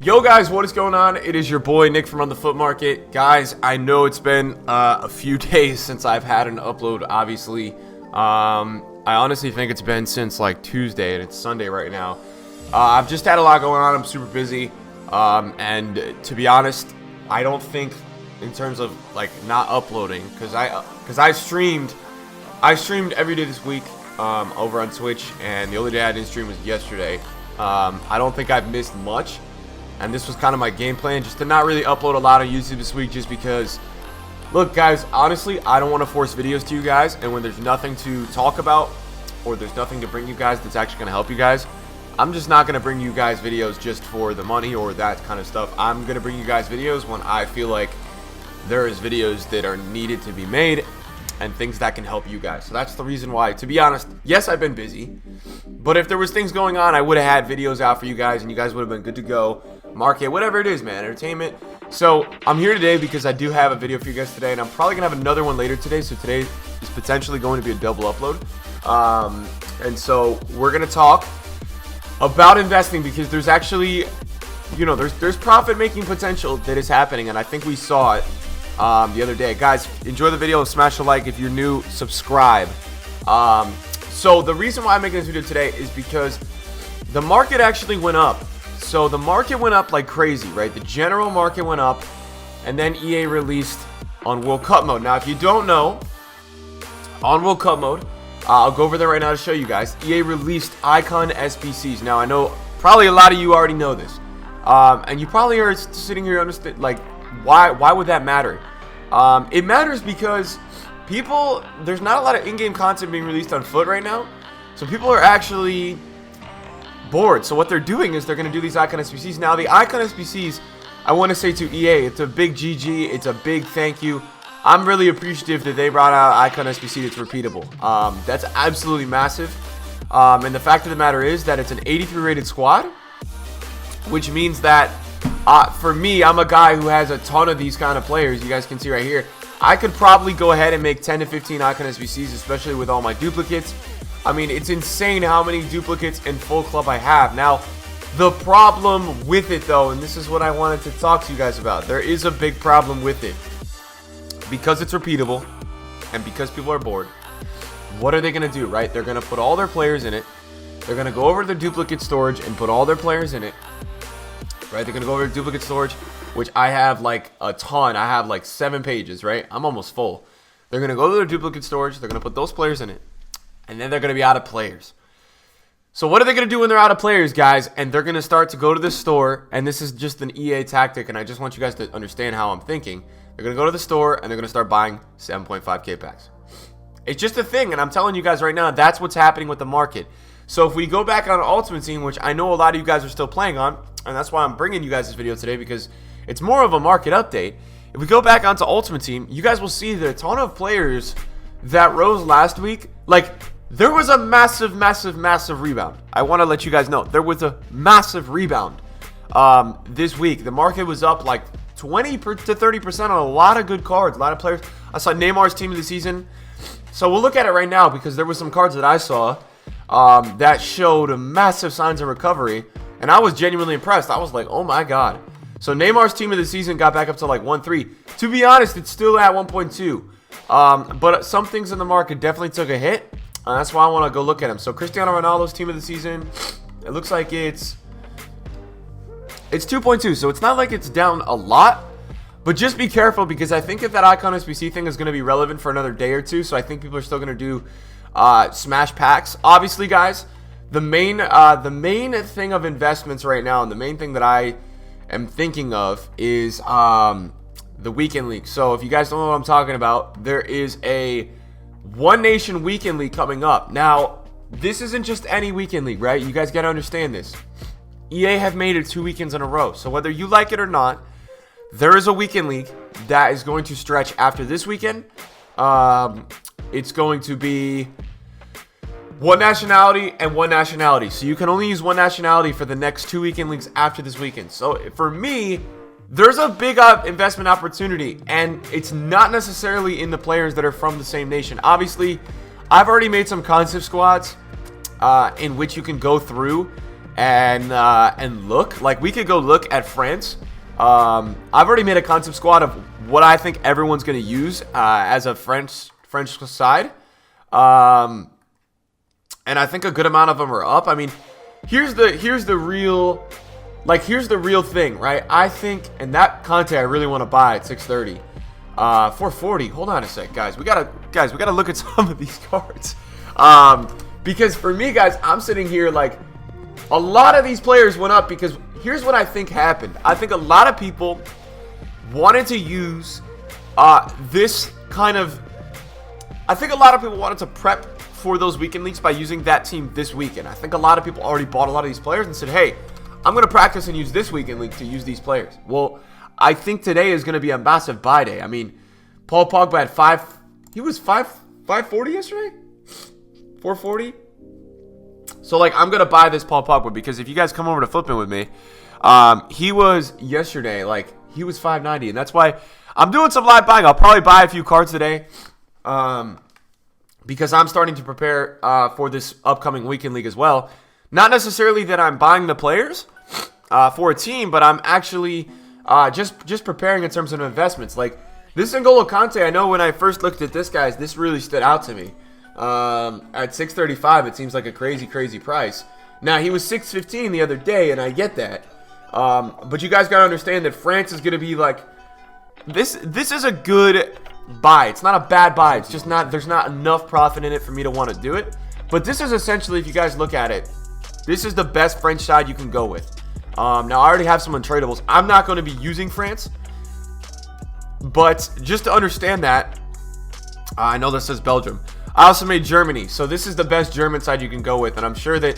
Yo guys, what is going on? It is your boy Nick from On The Foot Market. Guys, I know it's been a few days since I've had an upload, obviously. I honestly think it's been since like Tuesday, and it's Sunday right now. I've just had a lot going on. I'm super busy. And to be honest, I don't think in terms of like not uploading, because I streamed every day this week over on Twitch, and the only day I didn't stream was yesterday. I don't think I've missed much. And this was kind of my game plan, just to not really upload a lot on YouTube this week, just because, look guys, honestly, I don't want to force videos to you guys, and when there's nothing to talk about, or there's nothing to bring you guys that's actually going to help you guys, I'm just not going to bring you guys videos just for the money or that kind of stuff. I'm going to bring you guys videos when I feel like there is videos that are needed to be made, and things that can help you guys. So that's the reason why, to be honest, yes, I've been busy, but if there was things going on, I would have had videos out for you guys, and you guys would have been good to go. Market, whatever it is, man, entertainment. So I'm here today because I do have a video for you guys today, and I'm probably gonna have another one later today. So today is potentially going to be a double upload, and so we're gonna talk about investing, because there's actually, you know, there's profit making potential that is happening, and I think we saw it the other day. Guys, enjoy the video, smash a like. If you're new, subscribe. So the reason why I'm making this video today is because the market actually went up. So the market went up like crazy, right? The general market went up, and then EA released on World Cup mode. Now, if you don't know, on World Cup mode, I'll go over there right now to show you guys. EA released Icon SBCs. Now, I know probably a lot of you already know this, and you probably are sitting here understand, like, why would that matter? It matters because there's not a lot of in-game content being released on Foot right now, so people are actually bored. So what they're doing is they're going to do these Icon SBCs. Now, the Icon SBCs, I want to say to EA, it's a big GG. It's a big thank you. I'm really appreciative that they brought out Icon SBC that's repeatable. That's absolutely massive. And the fact of the matter is that it's an 83 rated squad, which means that for me, I'm a guy who has a ton of these kind of players. You guys can see right here. I could probably go ahead and make 10 to 15 Icon SBCs, especially with all my duplicates. I mean, it's insane how many duplicates in full club I have. Now, the problem with it, though, and this is what I wanted to talk to you guys about. There is a big problem with it. Because it's repeatable, and because people are bored, what are they going to do, right? They're going to put all their players in it. They're going to go over the duplicate storage and put all their players in it. Right? They're going to go over the duplicate storage, which I have like a ton. I have like 7 pages, right? I'm almost full. They're going to go to their duplicate storage. They're going to put those players in it. And then they're going to be out of players. So what are they going to do when they're out of players, guys? And they're going to start to go to the store. And this is just an EA tactic. And I just want you guys to understand how I'm thinking. They're going to go to the store and they're going to start buying 7.5K packs. It's just a thing. And I'm telling you guys right now, that's what's happening with the market. So if we go back on Ultimate Team, which I know a lot of you guys are still playing on, and that's why I'm bringing you guys this video today, because it's more of a market update. If we go back onto Ultimate Team, you guys will see that a ton of players that rose last week, like, there was a massive rebound. I want to let you guys know. There was a massive rebound this week. The market was up like 20 to 30% on a lot of good cards, a lot of players. I saw Neymar's team of the season. So we'll look at it right now, because there were some cards that I saw that showed massive signs of recovery. And I was genuinely impressed. I was like, oh my god. So Neymar's team of the season got back up to like 1.3. To be honest, it's still at 1.2. But some things in the market definitely took a hit. That's why I want to go look at him. So Cristiano Ronaldo's team of the season, it looks like it's 2.2. So it's not like it's down a lot. But just be careful, because I think if that Icon SBC thing is going to be relevant for another day or two. So I think people are still going to do smash packs. Obviously, guys, the main thing of investments right now, and the main thing that I am thinking of is the weekend league. So if you guys don't know what I'm talking about, there is a One Nation weekend league coming up. Now, this isn't just any weekend league, right? You guys got to understand this. EA have made it 2 weekends in a row. So whether you like it or not, there is a weekend league that is going to stretch after this weekend. It's going to be one nationality and one nationality. So you can only use one nationality for the next 2 weekend leagues after this weekend. So for me, there's a big investment opportunity, and it's not necessarily in the players that are from the same nation. Obviously, I've already made some concept squads in which you can go through and look. Like, we could go look at France. I've already made a concept squad of what I think everyone's going to use as a French side. And I think a good amount of them are up. I mean, here's the real thing, right? I think, and that Conte I really want to buy at 630. 440. Hold on a sec, guys. We gotta look at some of these cards. Because for me, guys, I'm sitting here like a lot of these players went up because here's what I think happened. I think a lot of people wanted to use this kind of. I think a lot of people wanted to prep for those weekend leagues by using that team this weekend. I think a lot of people already bought a lot of these players and said, hey, I'm going to practice and use this weekend league to use these players. Well, I think today is going to be a massive buy day. I mean, Paul Pogba had he was 540 yesterday? 440? So, like, I'm going to buy this Paul Pogba because if you guys come over to Flipping with me, he was yesterday, like, he was 590. And that's why I'm doing some live buying. I'll probably buy a few cards today. Because I'm starting to prepare for this upcoming weekend league as well. Not necessarily that I'm buying the players for a team, but I'm actually just preparing in terms of investments. Like this N'Golo Kante, I know when I first looked at this, guys, this really stood out to me. At 635, it seems like a crazy price. Now, he was 615 the other day, and I get that. But you guys got to understand that France is going to be like, this is a good buy. It's not a bad buy. It's just not, there's not enough profit in it for me to want to do it. But this is essentially, if you guys look at it, this is the best French side you can go with. Now, I already have some untradables. I'm not going to be using France. But just to understand that, I know this says Belgium. I also made Germany. So this is the best German side you can go with. And I'm sure that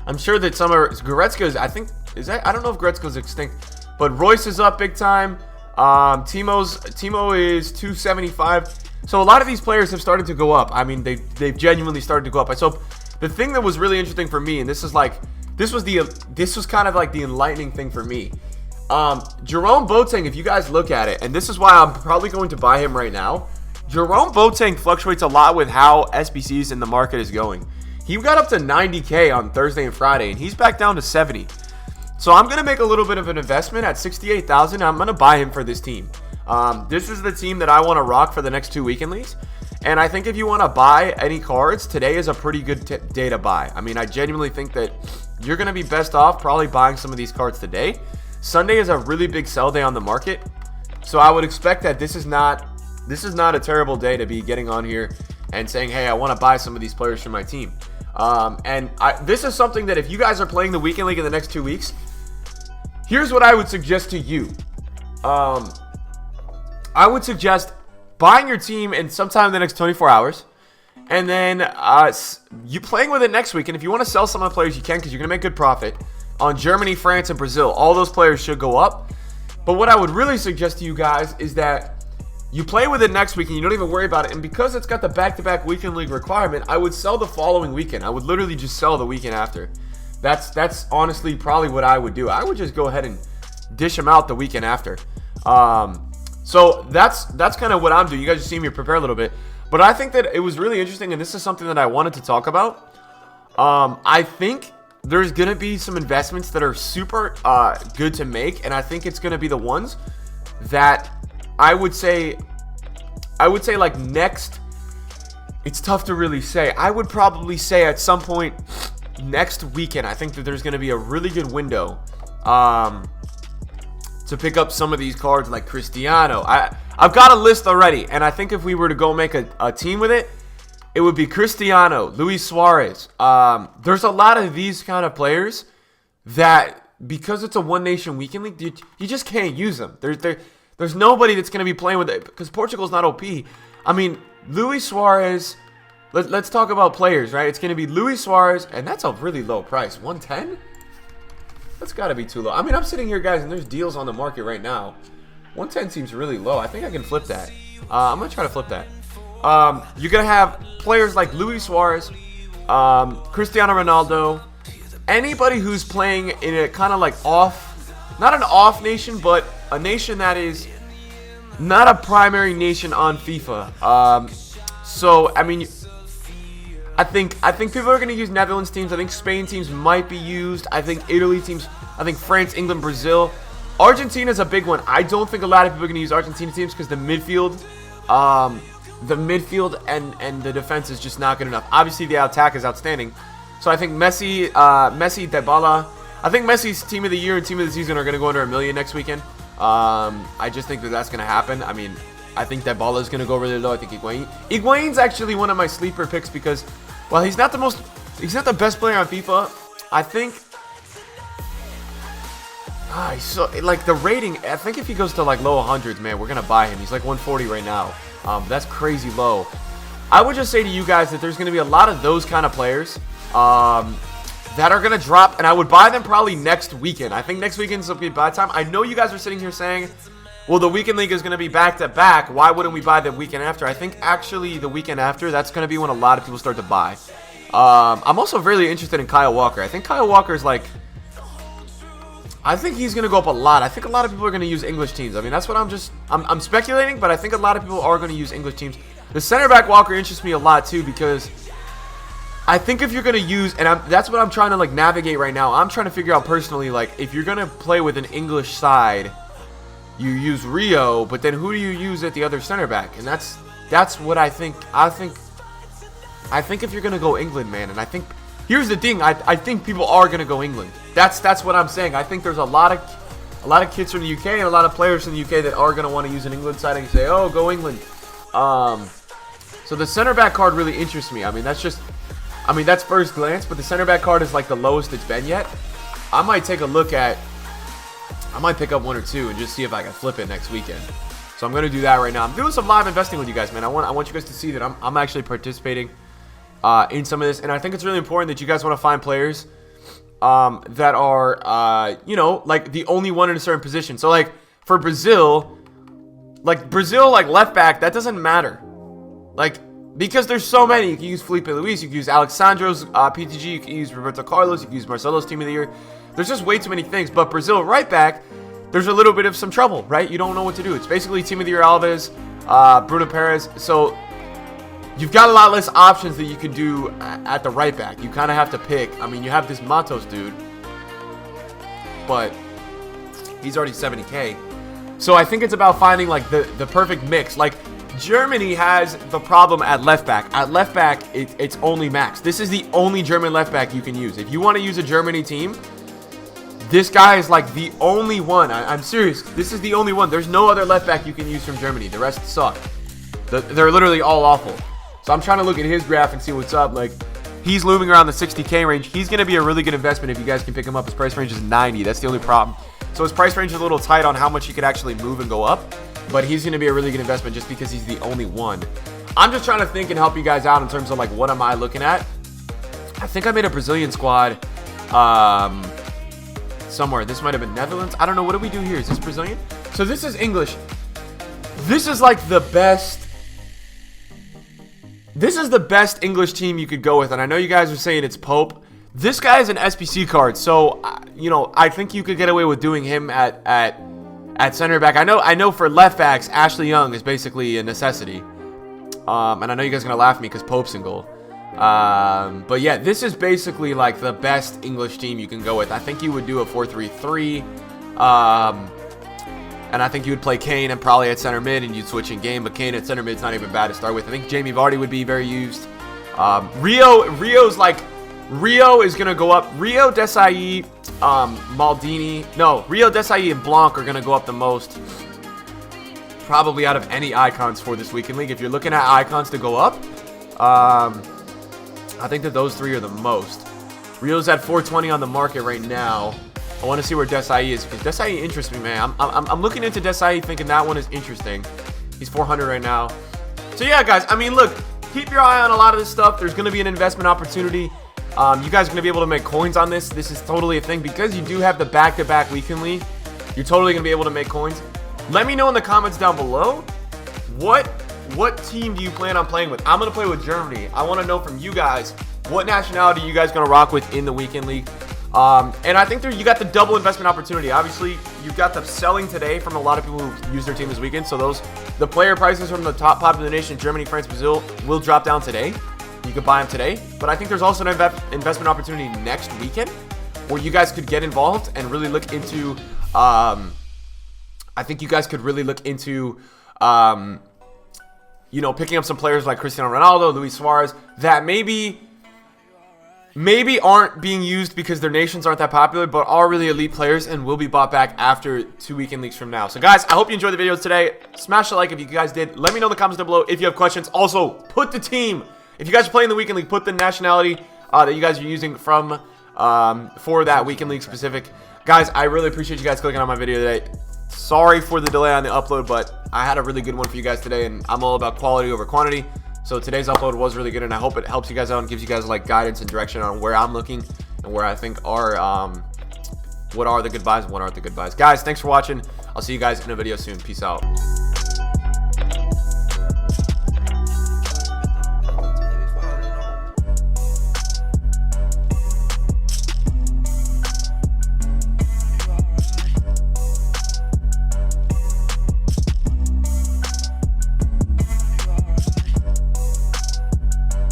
some of Goretzka's, I think, I don't know if Goretzka's extinct. But Royce is up big time. Timo is 275. So a lot of these players have started to go up. I mean, they've genuinely started to go up. So the thing that was really interesting for me, and this was kind of like the enlightening thing for me. Jerome Boateng, if you guys look at it, and this is why I'm probably going to buy him right now. Jerome Boateng fluctuates a lot with how SBCs in the market is going. He got up to 90K on Thursday and Friday, and he's back down to 70. So I'm going to make a little bit of an investment at 68,000. I'm going to buy him for this team. This is the team that I want to rock for the next 2 weekend leagues. And I think if you want to buy any cards, today is a pretty good day to buy. I mean, I genuinely think that you're going to be best off probably buying some of these cards today. Sunday is a really big sell day on the market. So I would expect that this is not a terrible day to be getting on here and saying, hey, I want to buy some of these players for my team. This is something that if you guys are playing the weekend league in the next 2 weeks, here's what I would suggest to you. I would suggest buying your team in sometime in the next 24 hours. And then you playing with it next week. And if you want to sell some of the players, you can because you're going to make good profit. On Germany, France, and Brazil, all those players should go up. But what I would really suggest to you guys is that you play with it next week and you don't even worry about it. And because it's got the back-to-back weekend league requirement, I would sell the following weekend. I would literally just sell the weekend after. That's honestly probably what I would do. I would just go ahead and dish them out the weekend after. So that's kind of what I'm doing. You guys just see me prepare a little bit. But I think that it was really interesting, and this is something that I wanted to talk about. I think there's going to be some investments that are super good to make, and I think it's going to be the ones that I would say like next. It's tough to really say. I would probably say at some point next weekend, I think that there's going to be a really good window to pick up some of these cards like Cristiano. I've got a list already, and I think if we were to go make a team with it, it would be Cristiano, Luis Suarez. There's a lot of these kind of players that, because it's a One Nation weekend league, you just can't use them. There's nobody that's going to be playing with it because Portugal's not OP. I mean, Luis Suarez, let's talk about players, right? It's going to be Luis Suarez, and that's a really low price. 110? That's got to be too low. I mean, I'm sitting here, guys, and there's deals on the market right now. 110 seems really low. I think I can flip that. I'm going to try to flip that. You're going to have players like Luis Suarez, Cristiano Ronaldo, anybody who's playing in a kind of like not an off nation, but a nation that is not a primary nation on FIFA. So, I mean, I think people are going to use Netherlands teams. I think Spain teams might be used. I think Italy teams. I think France, England, Brazil. Argentina's a big one. I don't think a lot of people are going to use Argentina teams because the midfield and the defense is just not good enough. Obviously, the attack is outstanding. So I think Messi, Dybala. I think Messi's team of the year and team of the season are going to go under 1 million next weekend. I just think that that's going to happen. I mean, I think Dybala is going to go really low. I think Higuain's actually one of my sleeper picks because, well, he's not the best player on FIFA. I think. So like the rating, I think if he goes to like low 100s, man, we're gonna buy him. He's like 140 right now. That's crazy low. I would just say to you guys that there's gonna be a lot of those kind of players that are gonna drop, and I would buy them probably next weekend. I think next weekend's will be buy time. I know you guys are sitting here saying, well, the weekend league is gonna be back to back. Why wouldn't we buy the weekend after? I think actually the weekend after, that's gonna be when a lot of people start to buy. I'm also really interested in Kyle Walker. I think Kyle Walker is like. I think he's going to go up a lot. I think a lot of people are going to use English teams. I mean, that's what I'm speculating, but I think a lot of people are going to use English teams. The center back Walker interests me a lot too because I think if you're going to use, and that's what I'm trying to like navigate right now. I'm trying to figure out personally, like if you're going to play with an English side, you use Rio, but then who do you use at the other center back? And that's what I think. I think if you're going to go England, man, and I think. Here's the thing, I think people are going to go England. That's what I'm saying. I think there's a lot of kids from the UK and a lot of players from the UK that are going to want to use an England side and say, oh, go England. So the center back card really interests me. I mean, that's first glance, but the center back card is like the lowest it's been yet. I might pick up 1 or 2 and just see if I can flip it next weekend. So I'm going to do that right now. I'm doing some live investing with you guys, man. I want you guys to see that I'm actually participating in some of this, and I think it's really important that you guys want to find players that are, like the only one in a certain position. So, like for Brazil, like left back, that doesn't matter, like because there's so many. You can use Felipe Luis, you can use Alexandro's PTG, you can use Roberto Carlos, you can use Marcelo's team of the year. There's just way too many things. But Brazil right back, there's a little bit of some trouble, right? You don't know what to do. It's basically team of the year Alves, Bruno Perez. So you've got a lot less options that you can do at the right back. You kind of have to pick. I mean, you have this Matos dude, but he's already 70K. So I think it's about finding like the perfect mix. Like Germany has the problem at left back. At left back, it's only Max. This is the only German left back you can use. If you want to use a Germany team, this guy is like the only one. I'm serious. This is the only one. There's no other left back you can use from Germany. The rest suck. They're literally all awful. So I'm trying to look at his graph and see what's up. Like, he's looming around the 60K range. He's going to be a really good investment if you guys can pick him up. His price range is 90. That's the only problem. So his price range is a little tight on how much he could actually move and go up. But he's going to be a really good investment just because he's the only one. I'm just trying to think and help you guys out in terms of, like, what am I looking at? I think I made a Brazilian squad somewhere. This might have been Netherlands. I don't know. What do we do here? Is this Brazilian? So this is English. This is, like, the best. This is the best English team you could go with, and I know you guys are saying it's Pope. This guy is an SBC card, so I think you could get away with doing him at center back. I know for left backs, Ashley Young is basically a necessity, and I know you guys are gonna laugh at me because Pope's in goal. But yeah, this is basically like the best English team you can go with. I think you would do a 4-3-3. And I think you would play Kane and probably at center mid and you'd switch in game. But Kane at center mid's not even bad to start with. I think Jamie Vardy would be very used. Rio is going to go up. Rio, Desai, Maldini. No, Rio, Desai, and Blanc are going to go up the most. Probably out of any icons for this weekend league. If you're looking at icons to go up, I think that those three are the most. Rio's at 420 on the market right now. I want to see where Desai is because Desai interests me, man. I'm looking into Desai thinking that one is interesting. He's 400 right now. So yeah, guys, I mean, look, keep your eye on a lot of this stuff. There's going to be an investment opportunity. You guys are going to be able to make coins on this. This is totally a thing because you do have the back-to-back weekend league. You're totally going to be able to make coins. Let me know in the comments down below what team do you plan on playing with. I'm going to play with Germany. I want to know from you guys what nationality you guys going to rock with in the weekend league. And I think you got the double investment opportunity. Obviously, you've got the selling today from a lot of people who use their team this weekend. So the player prices from the top popular nation, Germany, France, Brazil, will drop down today. You could buy them today, but I think there's also an investment opportunity next weekend where you guys could get involved and really look into. I think you guys could really look into, you know, picking up some players like Cristiano Ronaldo, Luis Suarez, that maybe aren't being used because their nations aren't that popular, but are really elite players and will be bought back after 2 weekend leagues from now. So guys, I hope you enjoyed the videos today. Smash the like if you guys did. Let me know in the comments down below if you have questions. Also, put the team. If you guys are playing the weekend league, put the nationality that you guys are using from for that weekend league specific. Guys, I really appreciate you guys clicking on my video today. Sorry for the delay on the upload, but I had a really good one for you guys today, and I'm all about quality over quantity. So today's upload was really good, and I hope it helps you guys out and gives you guys like guidance and direction on where I'm looking and where I think are what are the good buys and what aren't the good buys. Guys, thanks for watching. I'll see you guys in a video soon. Peace out.